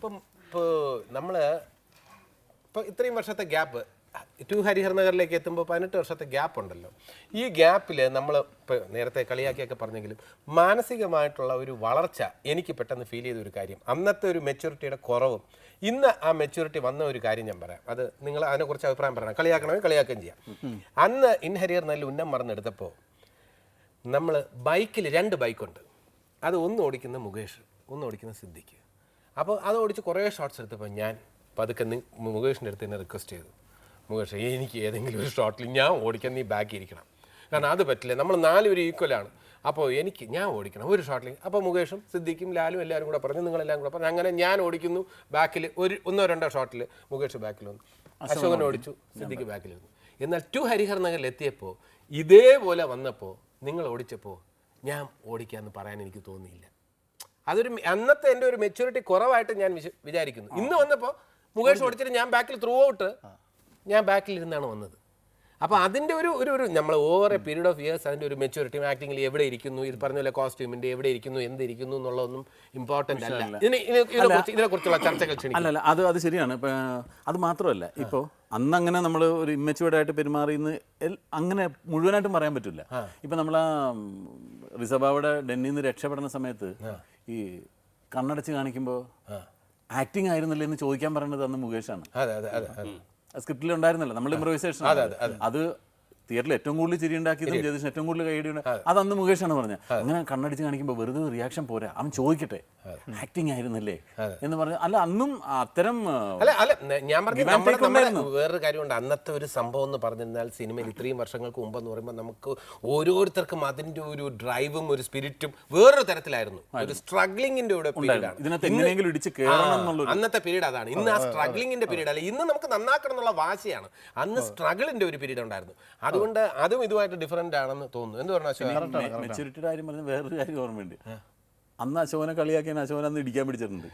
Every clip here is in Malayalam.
ഇപ്പോൾ നമ്മൾ ഇപ്പോൾ ഇത്രയും വർഷത്തെ ഗ്യാപ്പ് ടു ഹരിഹർ നഗറിലേക്ക് എത്തുമ്പോൾ 18 വർഷത്തെ ഗ്യാപ്പ് ഉണ്ടല്ലോ. ഈ ഗ്യാപ്പിൽ നമ്മൾ ഇപ്പോൾ നേരത്തെ കളിയാക്കിയൊക്കെ പറഞ്ഞെങ്കിലും മാനസികമായിട്ടുള്ള ഒരു വളർച്ച എനിക്ക് പെട്ടെന്ന് ഫീൽ ചെയ്ത ഒരു കാര്യം, അന്നത്തെ ഒരു മെച്യൂരിറ്റിയുടെ കുറവും ഇന്ന് ആ മെച്യൂരിറ്റി വന്ന ഒരു കാര്യം ഞാൻ പറയാം. അത് നിങ്ങൾ അതിനെക്കുറിച്ച് അഭിപ്രായം പറയണം. കളിയാക്കണമെങ്കിൽ കളിയാക്കുകയും ചെയ്യാം. അന്ന് ഇൻ ഹരിഹർ നല്ല ഉന്നം മറന്നെടുത്തപ്പോൾ നമ്മൾ ബൈക്കിൽ 2 ബൈക്കുണ്ട്. അത് ഒന്ന് ഓടിക്കുന്ന മുകേഷ്, ഒന്ന് ഓടിക്കുന്ന സിദ്ദിഖ്. അപ്പോൾ അത് ഓടിച്ച് കുറേ ഷോട്ട്സ് എടുത്തപ്പോൾ ഞാൻ പതുക്കെ മുകേഷിൻ്റെ അടുത്ത് തന്നെ റിക്വസ്റ്റ് ചെയ്തു, മുകേഷ് എനിക്ക് ഏതെങ്കിലും ഒരു ഷോട്ടിൽ ഞാൻ ഓടിക്കാൻ, നീ ബാക്കി ഇരിക്കണം. കാരണം അത് പറ്റില്ല, നമ്മൾ 4 പേരും ഈക്വലാണ്. അപ്പോൾ ഞാൻ ഓടിക്കണം ഒരു ഷോട്ടിൽ. അപ്പോൾ മുകേഷും സിദ്ദിഖും ലാലും എല്ലാവരും കൂടെ പറഞ്ഞു, നിങ്ങളെല്ലാം കൂടെ പറഞ്ഞു. അങ്ങനെ ഞാൻ ഓടിക്കുന്നു ബാക്കിൽ, 1-2 ഷോട്ടിൽ മുകേഷ് ബാക്കിൽ വന്നു, അശോകൻ ഓടിച്ചു, സിദ്ദിഖ് ബാക്കിൽ വന്നു. എന്നാൽ ടു ഹരിഹർ നഗറിൽ എത്തിയപ്പോൾ ഇതേപോലെ വന്നപ്പോൾ നിങ്ങൾ ഓടിച്ചപ്പോൾ ഞാൻ ഓടിക്കാമെന്ന് പറയാൻ എനിക്ക് തോന്നിയില്ല. അതൊരു അന്നത്തെ എൻ്റെ ഒരു മെച്യൂരിറ്റി കുറവായിട്ട് ഞാൻ വിചാരിക്കുന്നു. ഇന്ന് വന്നപ്പോൾ മുകേഷ് ഓടിച്ചിട്ട് ഞാൻ ബാക്കിൽ ത്രൂ ഔട്ട് ഞാൻ ബാക്കിലിരുന്നാണ് വന്നത്. അപ്പോൾ അതിൻ്റെ ഒരു നമ്മൾ over A period of years അതിൻ്റെ ഒരു മെച്യൂരിറ്റി ആക്ടിങ്ങിൽ എവിടെ ഇരിക്കുന്നു, ഇത് പറഞ്ഞ പോലെ കോസ്റ്റ്യൂമിൻ്റെ എവിടെ ഇരിക്കുന്നു, എന്തിരിക്കുന്നു എന്നുള്ളതൊന്നും ഇമ്പോർട്ടൻ്റ് അല്ല. ഇതിനെക്കുറിച്ചുള്ള ചർച്ചകൾ ക്ഷണിക്കും. അല്ല അത് ശരിയാണ്. ഇപ്പം അത് മാത്രമല്ല, ഇപ്പോൾ അന്നങ്ങനെ നമ്മൾ ഒരു ഇമ്മച്യൂർഡായിട്ട് പെരുമാറിയെന്ന് അങ്ങനെ മുഴുവനായിട്ടും പറയാൻ പറ്റില്ല. ഇപ്പം നമ്മൾ ആ റിസബാവയുടെ ഡെന്നിൽ നിന്ന് രക്ഷപ്പെടുന്ന സമയത്ത് ഈ കണ്ണടച്ച് കാണിക്കുമ്പോൾ ആക്ടിങ് ആയിരുന്നില്ല എന്ന് ചോദിക്കാൻ പറയുന്നത് അന്ന് മുകേഷാണ്. സ്ക്രിപ്റ്റിൽ ഉണ്ടായിരുന്നല്ലോ, നമ്മൾ ഇംപ്രൊവൈസേഷൻ. അത് തിയേറ്ററിൽ ഏറ്റവും കൂടുതൽ ചിരി ഉണ്ടാക്കിയതും ജഗദീഷിന് ഏറ്റവും കൂടുതൽ കൈയടിയുണ്ട് അത് അന്ന് മുകേഷാണ് പറഞ്ഞത്. അങ്ങനെ കണ്ണടിച്ച് കാണിക്കുമ്പോൾ വെറുതെ റിയാക്ഷൻ പോരാ, അവൻ ചോദിക്കട്ടെ ആക്ടിങ് ആയിരുന്നല്ലേ എന്ന് പറഞ്ഞു. അല്ല അന്നും അത്തരം ഞാൻ പറഞ്ഞു വേറൊരു കാര്യമുണ്ട്. അന്നത്തെ ഒരു സംഭവം എന്ന് പറഞ്ഞിരുന്നാൽ സിനിമയിൽ ഇത്രയും വർഷങ്ങൾക്ക് മുമ്പെന്ന് പറയുമ്പോൾ നമുക്ക് ഓരോരുത്തർക്കും അതിൻ്റെ ഒരു ഡ്രൈവും ഒരു സ്പിരിറ്റും വേറൊരു തരത്തിലായിരുന്നു. ഒരു സ്ട്രഗ്ലിങ്ങിന്റെ കൂടെ പീരീഡാണ് അന്നത്തെ പീരീഡ്. അതാണ് ഇന്ന് ആ സ്ട്രഗ്ലിങ്ങിന്റെ പീരീഡ് അല്ല, ഇന്ന് നമുക്ക് നന്നാക്കണം എന്നുള്ള വാശിയാണ്. അന്ന് സ്ട്രഗിളിന്റെ ഒരു പീരീഡ് ഉണ്ടായിരുന്നു. അതുകൊണ്ട് അതും ഇതുമായിട്ട് ഡിഫറെന്റ് ആണെന്ന് തോന്നുന്നു. എന്ത് പറഞ്ഞു മെച്യൂരിറ്റിയുടെ കാര്യം പറഞ്ഞ വേറൊരു കാര്യം ഓർമ്മയുണ്ട്. അന്ന് അശോകനെ കളിയാക്കിയാൽ അശോകൻ അന്ന് ഇടിക്കാൻ പിടിച്ചിട്ടുണ്ട്.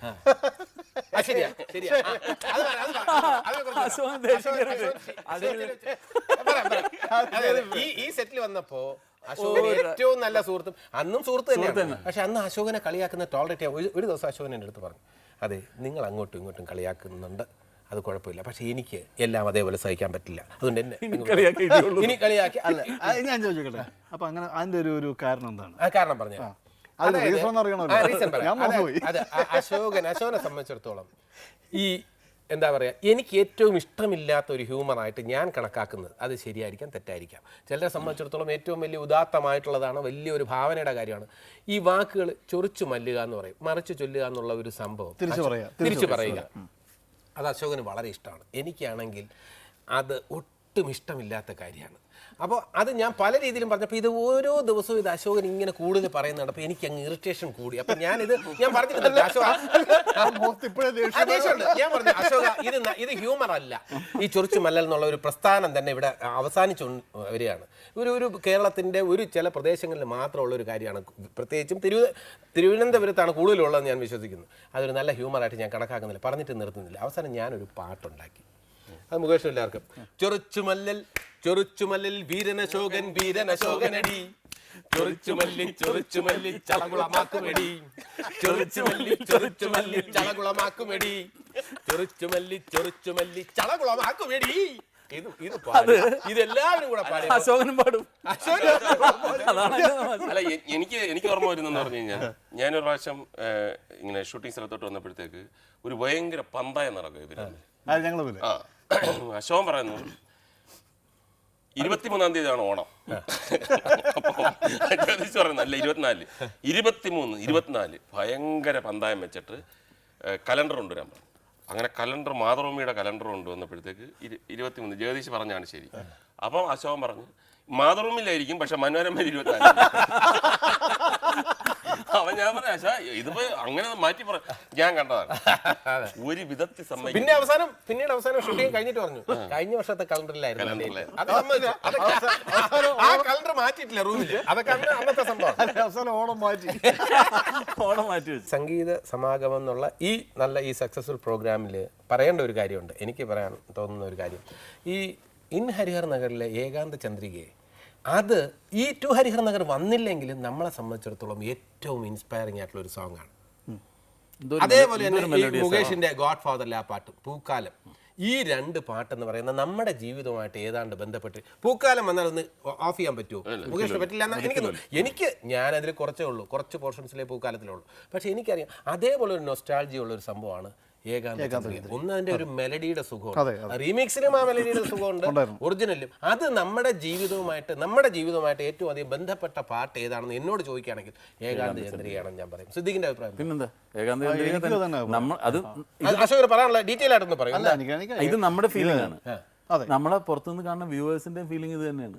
ഈ സെറ്റിൽ വന്നപ്പോ അശോകൻ ഏറ്റവും നല്ല സുഹൃത്തും അന്നും സുഹൃത്ത് തന്നെയാണ്. പക്ഷെ അന്ന് അശോകനെ കളിയാക്കുന്ന ടോളറേറ്റ് ചെയ്യാൻ ഒരു ദിവസം അശോകൻ എൻ്റെ അടുത്ത് പറഞ്ഞു, അതെ നിങ്ങൾ അങ്ങോട്ടും ഇങ്ങോട്ടും കളിയാക്കുന്നുണ്ട്, അത് കുഴപ്പമില്ല, പക്ഷെ എനിക്ക് എല്ലാം അതേപോലെ സഹിക്കാൻ പറ്റില്ല, അതുകൊണ്ട് എന്നെ ഇനി കളിയാക്കി. അല്ല ഞാൻ ചോദിച്ചോട്ടെ, അപ്പൊ അങ്ങനെ അതിന്റെ ഒരു കാരണം എന്താണ്? ആ കാരണം പറഞ്ഞു. അശോകനെ സംബന്ധിച്ചിടത്തോളം ഈ എന്താ പറയുക, എനിക്ക് ഏറ്റവും ഇഷ്ടമില്ലാത്ത ഒരു ഹ്യൂമറായിട്ട് ഞാൻ കണക്കാക്കുന്നത്, അത് ശരിയായിരിക്കാം തെറ്റായിരിക്കാം, ചിലരെ സംബന്ധിച്ചിടത്തോളം ഏറ്റവും വലിയ ഉദാത്തമായിട്ടുള്ളതാണ്, വലിയൊരു ഭാവനയുടെ കാര്യമാണ് ഈ വാക്കുകൾ ചൊറിച്ചു മല്ലുക എന്ന് പറയും, മറിച്ച് ചൊല്ലുക എന്നുള്ള ഒരു സംഭവം, തിരിച്ചു പറയുക. അത് അശോകന് വളരെ ഇഷ്ടമാണ്. എനിക്കാണെങ്കിൽ അത് ഒട്ടും ഇഷ്ടമില്ലാത്ത കാര്യമാണ്. അപ്പോൾ അത് ഞാൻ പല രീതിയിലും പറഞ്ഞപ്പോൾ ഇത് ഓരോ ദിവസവും ഇത് അശോകൻ ഇങ്ങനെ കൂടുതൽ പറയുന്നുണ്ട്. അപ്പോൾ എനിക്ക് അങ്ങ് ഇറിറ്റേഷൻ കൂടി. അപ്പം ഞാൻ പറഞ്ഞിട്ടുണ്ട് ഞാൻ പറഞ്ഞു അശോക ഇത് ഹ്യൂമർ അല്ല, ഈ ചൊറിച്ചു മല്ലൽ എന്നുള്ള ഒരു പ്രസ്ഥാനം തന്നെ ഇവിടെ അവസാനിച്ചു വരികയാണ്. ഒരു കേരളത്തിൻ്റെ ചില പ്രദേശങ്ങളിൽ മാത്രമുള്ള ഒരു കാര്യമാണ്, പ്രത്യേകിച്ചും തിരുവനന്തപുരത്താണ് കൂടുതലുള്ളതെന്ന് ഞാൻ വിശ്വസിക്കുന്നു. അതൊരു നല്ല ഹ്യൂമറായിട്ട് ഞാൻ കണക്കാക്കുന്നില്ല, പറഞ്ഞിട്ട് നിർത്തുന്നില്ല. അവസാനം ഞാനൊരു പാട്ടുണ്ടാക്കി, അത് മുകേഷ് എല്ലാവർക്കും. ചൊറിച്ചുമല്ലിൽ വീരനശോകനടി, ചൊറിച്ചുമല്ലി ചളകുളമാക്കുമെടി, ചൊറിച്ചുമല്ലി ചളകുളമാക്കുമെടി, ചൊറിച്ചുമല്ലി ചളകുളമാക്കുമെടി. ഇതെല്ലാവരും കൂടെ പാടി അശോകനും പാടും. അല്ല എനിക്ക് ഓർമ്മ വരുന്നെന്ന് പറഞ്ഞു കഴിഞ്ഞാൽ, ഞാനൊരു പ്രാവശ്യം ഇങ്ങനെ ഷൂട്ടിംഗ് സ്ഥലത്തോട്ട് വന്നപ്പോഴത്തേക്ക് ഒരു ഭയങ്കര പന്തായം നടക്കുക ഇവര്. അശോകൻ പറയുന്നു 23-ാം തീയതിയാണ് ഓണം. അല്ല 24, 23, 24 ഭയങ്കര പന്തായം വെച്ചിട്ട് കലണ്ടർ കൊണ്ടുവരാൻ പറഞ്ഞു. അങ്ങനെ കലണ്ടർ, മാതൃഭൂമിയുടെ കലണ്ടർ കൊണ്ടുവന്നപ്പോഴത്തേക്ക് 23 ജഗദീഷ് പറഞ്ഞാണ് ശരി. അപ്പം അശോകൻ പറഞ്ഞു മാതൃഭൂമിയിലായിരിക്കും, പക്ഷെ മനോരമയിൽ 24. അവൻ ഞാൻ പറഞ്ഞ ഇതിപ്പോ അങ്ങനെ മാറ്റി പറ, ഞാൻ കണ്ടതാണ് ഒരു വിധത്തിൽ സമ്മതിക്കും. പിന്നീട് അവസാനം ഷൂട്ടിംഗ് കഴിഞ്ഞിട്ട് പറഞ്ഞു കഴിഞ്ഞ വർഷത്തെ കലണ്ടറിലായിരുന്നു, ആ കലണ്ടർ മാറ്റിയിട്ടില്ല റൂമില്, അതൊക്കെ അന്നത്തെ സംഭവം. ഓണം മാറ്റി. സംഗീത സമാഗമം എന്നുള്ള ഈ സക്സസ്ഫുൾ പ്രോഗ്രാമിൽ പറയേണ്ട ഒരു കാര്യമുണ്ട്, എനിക്ക് പറയാൻ തോന്നുന്ന ഒരു കാര്യം. ഈ ഇൻ ഹരിഹർ നഗറിലെ ഏകാന്ത ചന്ദ്രികയെ, അത് ഈ ടു ഹരിഹർ നഗർ വന്നില്ലെങ്കിലും നമ്മളെ സംബന്ധിച്ചിടത്തോളം ഏറ്റവും ഇൻസ്പയറിംഗ് ആയിട്ടുള്ള ഒരു സോങ്ങാണ്. അതേപോലെ തന്നെ ഈ മുകേഷിന്റെ ഗോഡ് ഫാദറിലെ ആ പാട്ട് പൂക്കാലം, ഈ രണ്ട് പാട്ടെന്ന് പറയുന്ന നമ്മുടെ ജീവിതവുമായിട്ട് ഏതാണ്ട് ബന്ധപ്പെട്ട്. പൂക്കാലം വന്നാൽ ഒന്ന് ഓഫ് ചെയ്യാൻ പറ്റുമോ? മുകേഷിന് പറ്റില്ല എന്നാണ് എനിക്ക് ഞാനതിൽ കുറച്ചേ ഉള്ളൂ, കുറച്ച് പോർഷൻസിലെ പൂക്കാലത്തിലേ ഉള്ളൂ. പക്ഷെ എനിക്കറിയാം അതേപോലെ ഒരു നൊസ്റ്റാൾജി ഉള്ള ഒരു സംഭവമാണ് ഏകാന്തചന്ദ്രിക. ഒന്ന് അതിന്റെ ഒരു മെലഡിയുടെ സുഖമുണ്ട്, റീമിക്സിലും ആ മെലഡിയുടെ സുഖമുണ്ട്, ഒറിജിനലും. അത് നമ്മുടെ ജീവിതവുമായിട്ട് ഏറ്റവും അധികം ബന്ധപ്പെട്ട പാട്ട് ഏതാണെന്ന് എന്നോട് ചോദിക്കുകയാണെങ്കിൽ ഏകാന്തചന്ദ്രികയാണെന്ന് ഞാൻ പറയും. സിദ്ദീഖിന്റെ അഭിപ്രായം പിന്നെന്താ അശോകർ പറയാനുള്ള ഡീറ്റെയിൽ ആയിട്ടൊന്ന് പറയും. ഇത് നമ്മുടെ ഫീലിംഗ് ആണ്. നമ്മളെ പുറത്തുനിന്ന് കാണുന്ന വ്യൂവേഴ്സിന്റെ ഫീലിംഗ് ഇത് തന്നെയാണ്.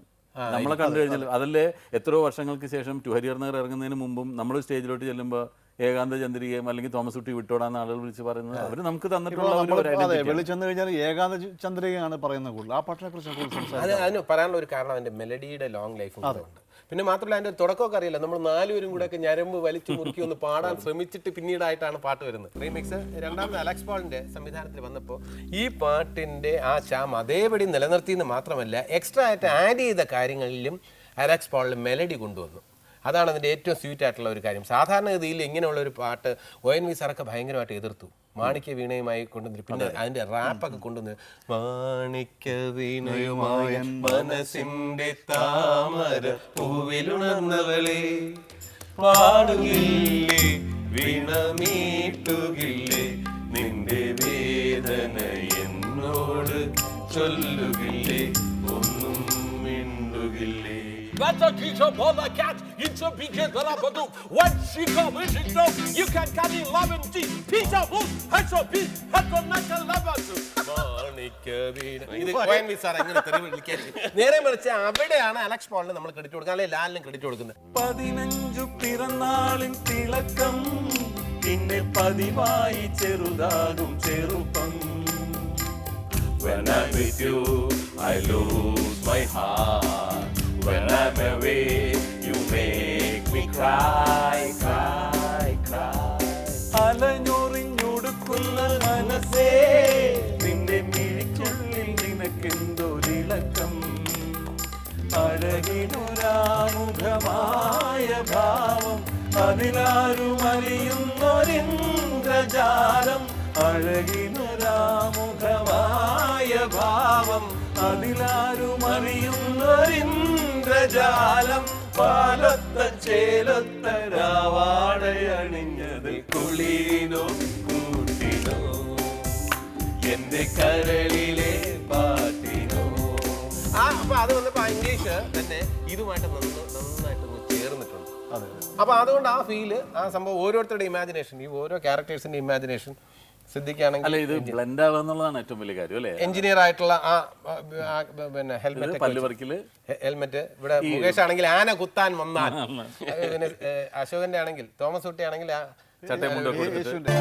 നമ്മളെ കണ്ടു കഴിഞ്ഞാൽ അതല്ലേ എത്രയോ വർഷങ്ങൾക്ക് ശേഷം ടു ഹരിഹർ നഗർ ഇറങ്ങുന്നതിന് മുമ്പും നമ്മൾ സ്റ്റേജിലോട്ട് ചെല്ലുമ്പോൾ ഏകാന്തചന്ദ്രികയും അല്ലെങ്കിൽ തോമസ് കുട്ടി വിട്ടോടാന്ന് ആളുകൾ വിളിച്ച് പറയുന്നത് അവർ നമുക്ക് തന്നിട്ടുള്ള വെളിച്ചെന്ന് കഴിഞ്ഞാൽ ഏകാന്തചന്ദ്രികയാണ് പറയുന്നത് കൂടുതൽ. ആ പാട്ടിനെ കുറിച്ച് അതിന് പറയാനുള്ള ഒരു കാരണം അതിന്റെ മെലഡിയുടെ ലോങ് ലൈഫ് ഉണ്ട്. പിന്നെ മാത്രമല്ല അതിന്റെ തുടക്കമൊക്കെ അറിയില്ല, നമ്മൾ നാലുപേരും കൂടെ ഒക്കെ ഞരമ്പ് വലിച്ചു മുറുക്കി ഒന്ന് പാടാൻ ശ്രമിച്ചിട്ട് പിന്നീടായിട്ടാണ് പാട്ട് വരുന്നത്. റീമിക്സ് രണ്ടാമത് അലക്സ് പോളിന്റെ സംവിധാനത്തിൽ വന്നപ്പോൾ ഈ പാട്ടിന്റെ ആ ചാം അതേപടി നിലനിർത്തിയെന്ന് മാത്രമല്ല എക്സ്ട്രാ ആയിട്ട് ആഡ് ചെയ്ത കാര്യങ്ങളിലും അലക്സ് പോളിൽ മെലഡി കൊണ്ടുവന്നു. അതാണ് അതിൻ്റെ ഏറ്റവും സ്വീറ്റ് ആയിട്ടുള്ള ഒരു കാര്യം. സാധാരണഗതിയിൽ ഇങ്ങനെയുള്ള ഒരു പാട്ട് ONV സാറൊക്കെ ഭയങ്കരമായിട്ട് എതിർത്തു. മാണിക്യ വീണയുമായി കൊണ്ടുവന്നിട്ട് പിന്നെ അതിന്റെ റാപ്പൊക്കെ കൊണ്ടുവന്ന് മാണിക്യ വീണയുമായ മനസ്സിന്റെ താമര പൂവിലുണർന്നവളെ പാടുകില്ലേ വീണമീട്ടുകില്ലേ നിന്റെ വേദന എന്നോട് ചൊല്ലുകില്ലേ ഒന്നും മിണ്ടുകില്ലേ. That's a teacher for the cat. It's a big kid that I do. When she comes, she knows you can carry 11 teeth. Pizza Wolf has a piece. Has a natural level. ഇത് ONV സാർ എങ്ങനെ തെറി വിളിക്കാൻ? നേരെ മറിച്ച് അവിടെയാണ് അലക്സ് പോളിന് നമ്മൾ ക്രെഡിറ്റ് കൊടുക്കുക, അല്ലെങ്കിൽ ലാലിനും ക്രെഡിറ്റ് കൊടുക്കുന്നത്. 15 പിറന്നാളിൻ തിളക്കം പിന്നെ പതിവായി ചെറുതാകും ചെറുപ്പം. When I'm with you, I lose my heart. When I'm away, you make me cry, cry, cry. അലഞ്ഞൊറിഞ്ഞൊടുക്കുന്ന മനസ്സേ നിന്റെ മിഴിക്കുള്ളിൽ നിനക്കെന്തൊരിളക്കം. അഴകിനൊരാമുഖമായ ഭാവം അതിലാരും അറിയുന്നൊരിന്ദ്രജാലം. അഴകിനൊരാമുഖമായ ഭാവം അതിലാരും അറിയുന്നൊരിന്ദ്രജാലം. പാലൊത്ത ചേലൊത്ത രാവാടയണിഞ്ഞത് കുളിരിനോ കൂട്ടിനോ എന്റെ കരളിലെ പാട്ടിനോ. അപ്പൊ അത് വന്നപ്പോ ഇംഗ്ലീഷ് തന്നെ ഇതുമായിട്ട് നന്നായിട്ടൊന്ന് ചേർന്നിട്ടുണ്ട്. അപ്പൊ അതുകൊണ്ട് ആ ഫീല്, ആ സംഭവം ഓരോരുത്തരുടെ ഇമാജിനേഷൻ, ഈ ഓരോ ക്യാരക്ടേഴ്സിന്റെ ഇമാജിനേഷൻ. സിദ്ദിഖാണെങ്കിൽ ഇത് ബ്ലെൻഡ് ആവുക എന്നുള്ളതാണ് ഏറ്റവും വലിയ കാര്യം അല്ലേ. എഞ്ചിനീയർ ആയിട്ടുള്ള ആ പിന്നെ ഹെൽമെറ്റ്, പല്ലുപറിക്കല് ഹെൽമെറ്റ്. ഇവിടെ മുകേഷ് ആണെങ്കിൽ ആന കുത്താൻ വന്നാൽ, പിന്നെ അശോകന്റെ ആണെങ്കിൽ, തോമസ് കുട്ടി ആണെങ്കിൽ ചട്ടയും മുണ്ടൊക്കെ കൊടുത്തിട്ട്